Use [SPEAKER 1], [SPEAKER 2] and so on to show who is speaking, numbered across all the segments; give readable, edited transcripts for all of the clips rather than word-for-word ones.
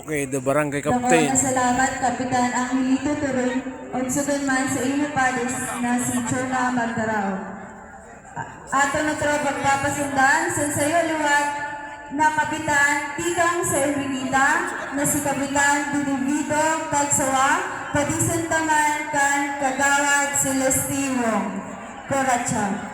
[SPEAKER 1] Okay, the barangay
[SPEAKER 2] Dako
[SPEAKER 1] captain.
[SPEAKER 2] na salamat, Kapitan Angelito Turon, o sugod man sa inyo palis na si Chona Magdarao. Ato na tro pagpapasundan sa sayo liwat na Kapitan Tikang Servinita na si Kapitan Dinivido Kalsawa, padisan taman kan Kagawad Celestino Coracha.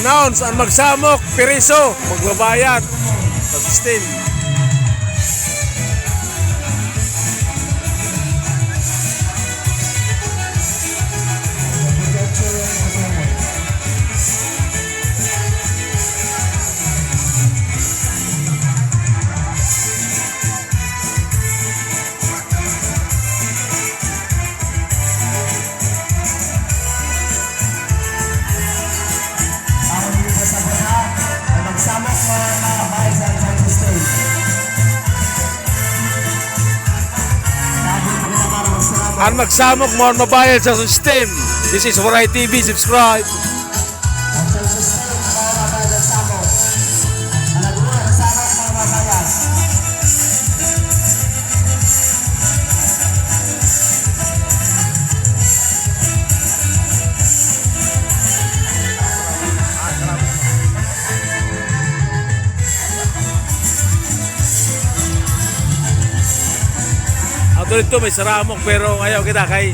[SPEAKER 1] Announce ang magsamok, Piriso, magbabayad, pag-steam. Ang magsamok mo mabayad sa system. This is Horay TV. Subscribe. Ito ito may saramok pero ayaw kita kay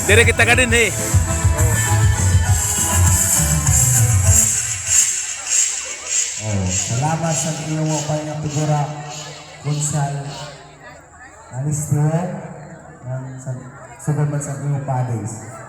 [SPEAKER 1] dire kita ka din eh.
[SPEAKER 3] Salamat sa inyong mga figura Kunsal Alistuan ng sugod man sa inyong padres.